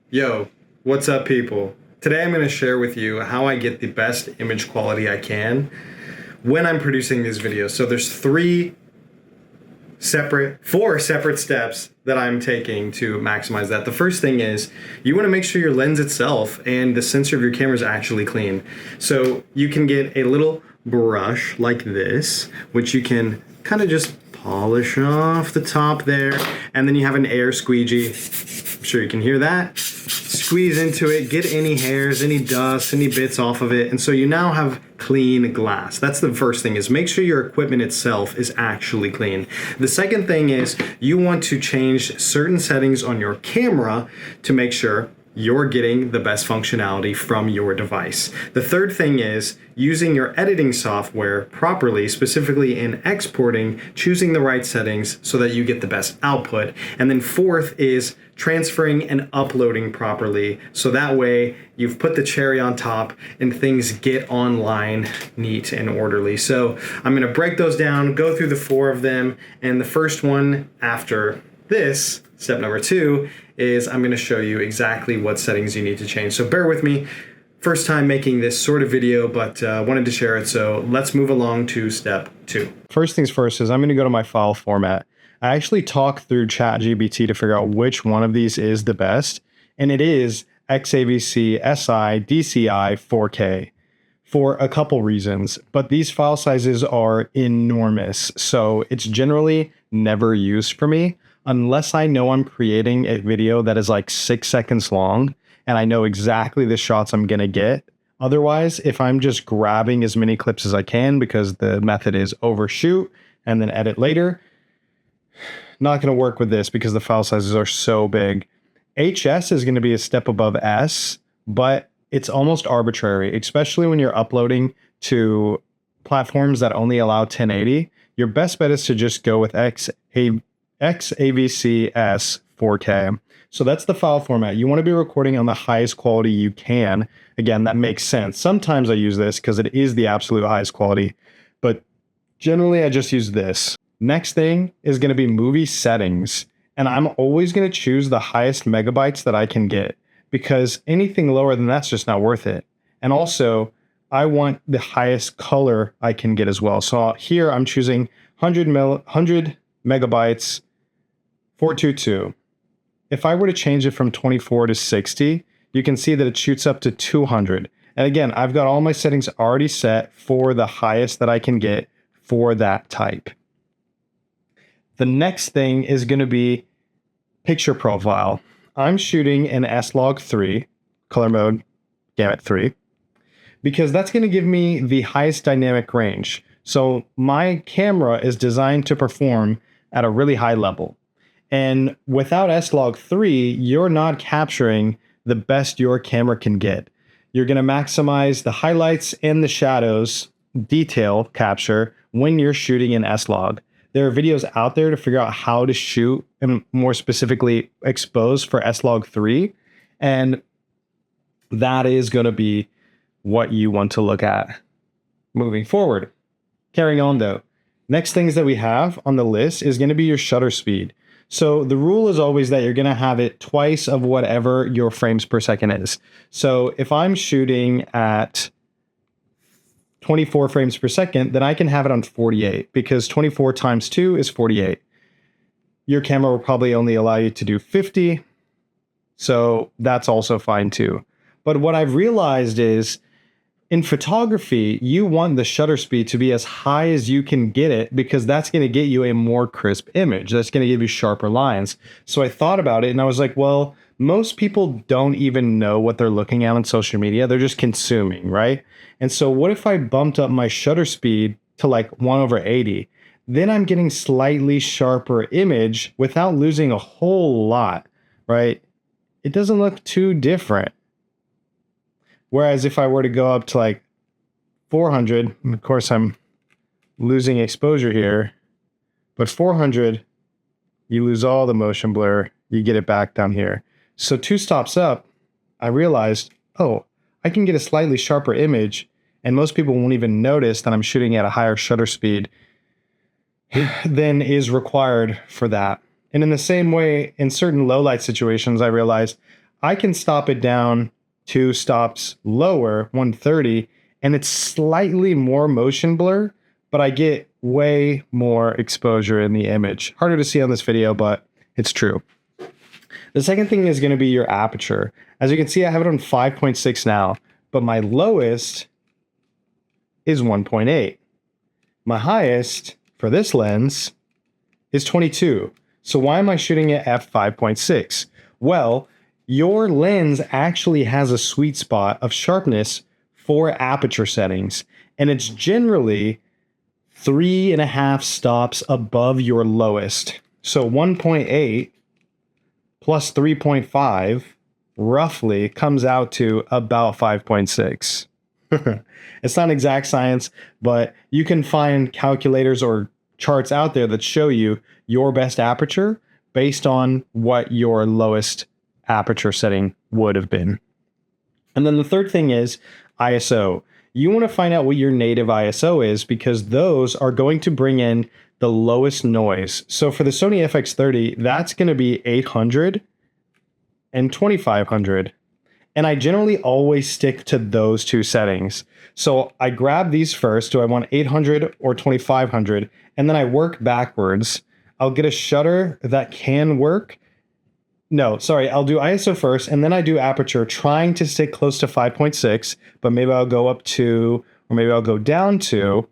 Yo, what's up, people? Today I'm going to share with you how I get the best image quality I can when I'm producing these videos. So there's four separate steps that I'm taking to maximize that. The first thing is you want to make sure your lens itself and the sensor of your camera is actually clean. So you can get a little brush like this, which you can kind of just polish off the top there, and then you have an air squeegee. I'm sure you can hear that. Squeeze into it, get any hairs, any dust, any bits off of it, and so you now have clean glass. That's the first thing, is make sure your equipment itself is actually clean. The second thing is you want to change certain settings on your camera to make sure you're getting the best functionality from your device. The third thing is using your editing software properly, specifically in exporting, choosing the right settings so that you get the best output. And then fourth is transferring and uploading properly, so that way you've put the cherry on top and things get online neat and orderly. So I'm gonna break those down, go through the four of them, and the first one after this, step number 2, is I'm going to show you exactly what settings you need to change. So bear with me. First time making this sort of video, but wanted to share it. So let's move along to step 2. First things first is I'm going to go to my file format. I actually talked through ChatGPT to figure out which one of these is the best, and it is XAVC SI DCI 4K. For a couple reasons, but these file sizes are enormous, so it's generally never used for me unless I know I'm creating a video that is like 6 seconds long and I know exactly the shots I'm gonna get. Otherwise, if I'm just grabbing as many clips as I can because the method is overshoot and then edit later, not gonna work with this because the file sizes are so big. HS is gonna be a step above S, but it's almost arbitrary, especially when you're uploading to platforms that only allow 1080. Your best bet is to just go with XAVCS 4K. So that's the file format. You want to be recording on the highest quality you can. Again, that makes sense. Sometimes I use this because it is the absolute highest quality, but generally I just use this. Next thing is going to be movie settings. And I'm always going to choose the highest megabytes that I can get, because anything lower than that's just not worth it. And also, I want the highest color I can get as well. So here I'm choosing 100 megabytes 422. If I were to change it from 24 to 60, you can see that it shoots up to 200. And again, I've got all my settings already set for the highest that I can get for that type. The next thing is going to be picture profile. I'm shooting in S-Log3, color mode, gamut 3, because that's going to give me the highest dynamic range. So my camera is designed to perform at a really high level. And without S-Log3, you're not capturing the best your camera can get. You're going to maximize the highlights and the shadows detail capture when you're shooting in S-Log. There are videos out there to figure out how to shoot and more specifically expose for S-Log3. And that is going to be what you want to look at moving forward. Carrying on though, next things that we have on the list is going to be your shutter speed. So the rule is always that you're going to have it twice of whatever your frames per second is. So if I'm shooting at 24 frames per second, then I can have it on 48, because 24 times 2 is 48. Your camera will probably only allow you to do 50, so that's also fine too. But what I've realized is, in photography, you want the shutter speed to be as high as you can get it, because that's going to get you a more crisp image. That's going to give you sharper lines. So I thought about it and I was like, well, most people don't even know what they're looking at on social media. They're just consuming, right? And so what if I bumped up my shutter speed to like 1/80? Then I'm getting slightly sharper image without losing a whole lot, right? It doesn't look too different. Whereas if I were to go up to like 400, and of course I'm losing exposure here, but 400, you lose all the motion blur, you get it back down here. So 2 stops up, I realized, oh, I can get a slightly sharper image, and most people won't even notice that I'm shooting at a higher shutter speed than is required for that. And in the same way, in certain low light situations, I realized I can stop it down 2 stops lower, 130, and it's slightly more motion blur, but I get way more exposure in the image. Harder to see on this video, but it's true. The second thing is going to be your aperture. As you can see, I have it on 5.6 now, but my lowest is 1.8. My highest for this lens is 22. So why am I shooting at f5.6? Well, your lens actually has a sweet spot of sharpness for aperture settings, and it's generally 3.5 stops above your lowest. So 1.8 plus 3.5 roughly comes out to about 5.6. It's not exact science, but you can find calculators or charts out there that show you your best aperture based on what your lowest aperture setting would have been. And then the third thing is ISO. You want to find out what your native ISO is, because those are going to bring in the lowest noise. So for the Sony FX30, that's going to be 800 and 2500. And I generally always stick to those two settings. So I grab these first. Do I want 800 or 2500? And then I work backwards. I'll get a shutter that can work. No, sorry, I'll do ISO first, and then I do aperture, trying to stick close to 5.6, but maybe I'll go up to, or maybe I'll go down to,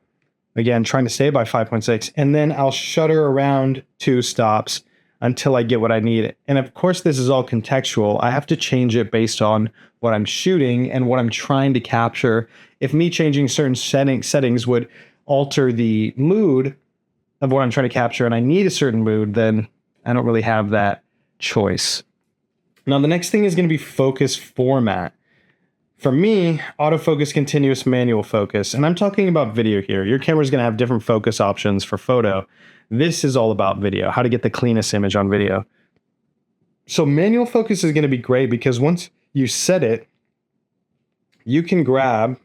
again, trying to stay by 5.6, and then I'll shutter around 2 stops until I get what I need. And of course, this is all contextual. I have to change it based on what I'm shooting and what I'm trying to capture. If me changing certain settings would alter the mood of what I'm trying to capture, and I need a certain mood, then I don't really have that choice. Now, the next thing is going to be focus format. For me, autofocus, continuous, manual focus, and I'm talking about video here. Your camera is going to have different focus options for photo. This is all about video, how to get the cleanest image on video. So manual focus is going to be great because once you set it, you can grab,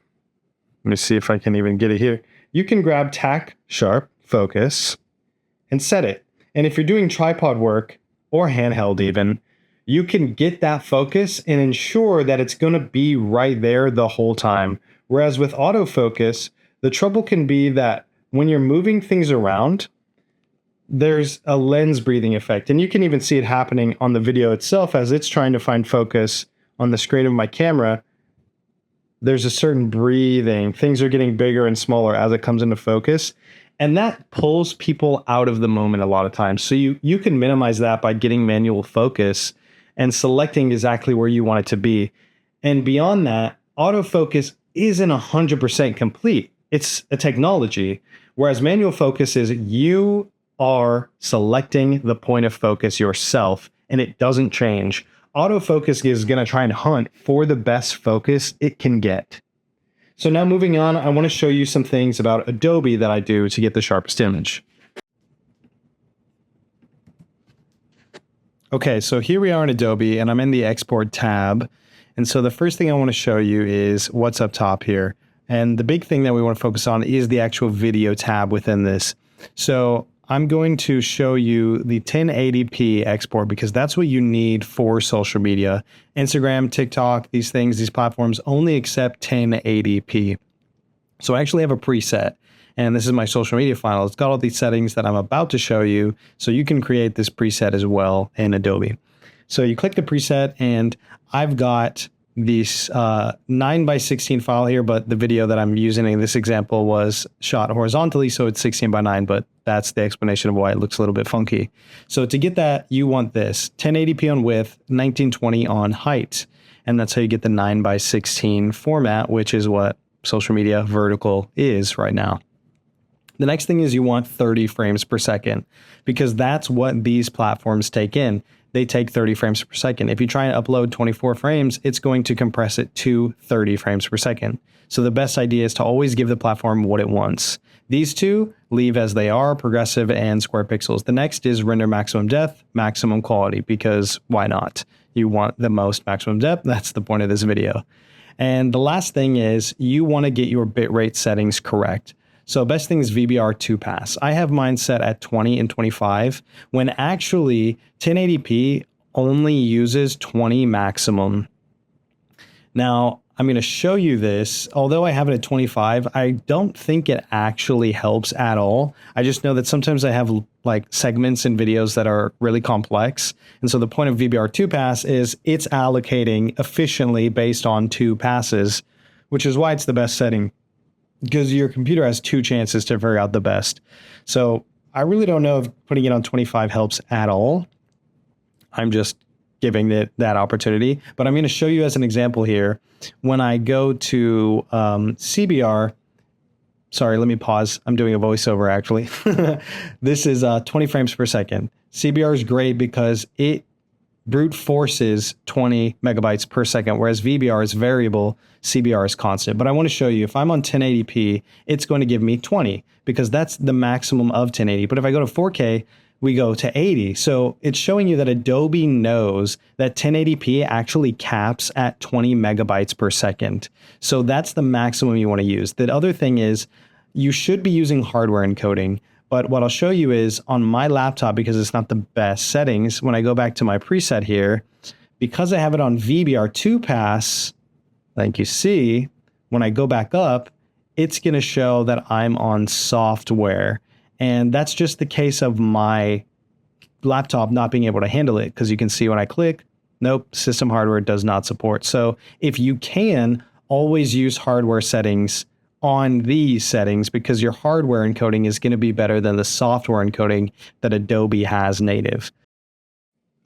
let me see if I can even get it here. You can grab tack sharp focus and set it. And if you're doing tripod work or handheld even, you can get that focus and ensure that it's going to be right there the whole time. Whereas with autofocus, the trouble can be that when you're moving things around, there's a lens breathing effect. And you can even see it happening on the video itself as it's trying to find focus on the screen of my camera. There's a certain breathing. Things are getting bigger and smaller as it comes into focus. And that pulls people out of the moment a lot of times. So you can minimize that by getting manual focus and selecting exactly where you want it to be. And beyond that, autofocus isn't 100% complete. It's a technology. Whereas manual focus is you are selecting the point of focus yourself, and it doesn't change. Autofocus is going to try and hunt for the best focus it can get. So now moving on, I want to show you some things about Adobe that I do to get the sharpest image. Okay, so here we are in Adobe, and I'm in the Export tab. And so the first thing I want to show you is what's up top here. And the big thing that we want to focus on is the actual video tab within this. So I'm going to show you the 1080p export because that's what you need for social media. Instagram, TikTok, these things, these platforms only accept 1080p. So I actually have a preset, and this is my social media file. It's got all these settings that I'm about to show you, so you can create this preset as well in Adobe. So you click the preset, and I've got this 9:16 file here, but the video that I'm using in this example was shot horizontally, so it's 16:9, but that's the explanation of why it looks a little bit funky. So to get that, you want this 1080p on width, 1920 on height, and that's how you get the 9:16 format, which is what social media vertical is right now. The next thing is you want 30 frames per second because that's what these platforms take in. They take 30 frames per second. If you try and upload 24 frames, it's going to compress it to 30 frames per second. So the best idea is to always give the platform what it wants. These two leave as they are, progressive and square pixels. The next is render maximum depth, maximum quality, because why not? You want the most maximum depth. That's the point of this video. And the last thing is you want to get your bitrate settings correct. So best thing is VBR2 pass. I have mine set at 20 and 25 when actually 1080p only uses 20 maximum. Now, I'm going to show you this. Although I have it at 25, I don't think it actually helps at all. I just know that sometimes I have like segments in videos that are really complex. And so the point of VBR2 pass is it's allocating efficiently based on 2 passes, which is why it's the best setting, because your computer has 2 chances to figure out the best. So I really don't know if putting it on 25 helps at all. I'm just giving it that opportunity, but I'm going to show you as an example here. When I go to CBR, sorry, let me pause. I'm doing a voiceover actually. This is 20 frames per second. CBR is great because it brute forces 20 megabytes per second, whereas VBR is variable, CBR is constant. But I want to show you, if I'm on 1080p, it's going to give me 20 because that's the maximum of 1080. But if I go to 4K, we go to 80. So it's showing you that Adobe knows that 1080p actually caps at 20 megabytes per second. So that's the maximum you want to use. The other thing is you should be using hardware encoding. But what I'll show you is on my laptop, because it's not the best settings, when I go back to my preset here, because I have it on VBR2 pass, like you see, when I go back up, it's going to show that I'm on software. And that's just the case of my laptop not being able to handle it, because you can see when I click, nope, system hardware does not support. So if you can, always use hardware settings on these settings, because your hardware encoding is going to be better than the software encoding that Adobe has native.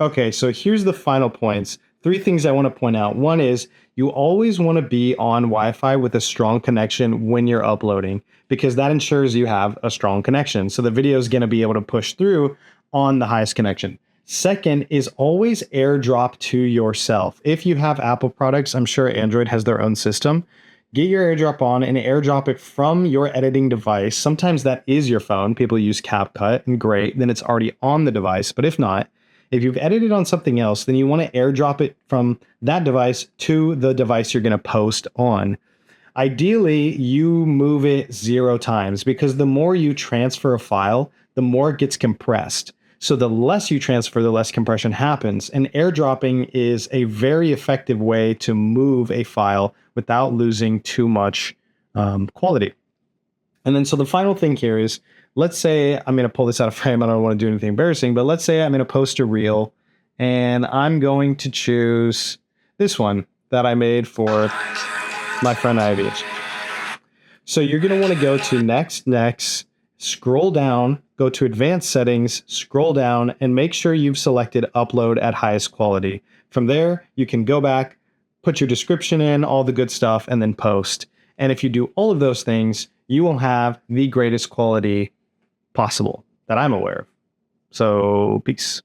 Okay, so here's the final points. 3 things I want to point out. One is you always want to be on Wi-Fi with a strong connection when you're uploading, because that ensures you have a strong connection. So the video is going to be able to push through on the highest connection. Second is always airdrop to yourself. If you have Apple products, I'm sure Android has their own system. Get your airdrop on and airdrop it from your editing device. Sometimes that is your phone. People use CapCut, and great, then it's already on the device. But if not, if you've edited on something else, then you want to airdrop it from that device to the device you're going to post on. Ideally, you move it 0 times, because the more you transfer a file, the more it gets compressed. So the less you transfer, the less compression happens. And airdropping is a very effective way to move a file without losing too much quality. And then so the final thing here is, let's say I'm going to pull this out of frame. I don't want to do anything embarrassing, but let's say I'm going to post a reel and I'm going to choose this one that I made for my friend Ivy. So you're going to want to go to next, scroll down, go to advanced settings, scroll down, and make sure you've selected upload at highest quality. From there, you can go back, put your description in, all the good stuff, and then post. And if you do all of those things, you will have the greatest quality possible that I'm aware of. So, peace.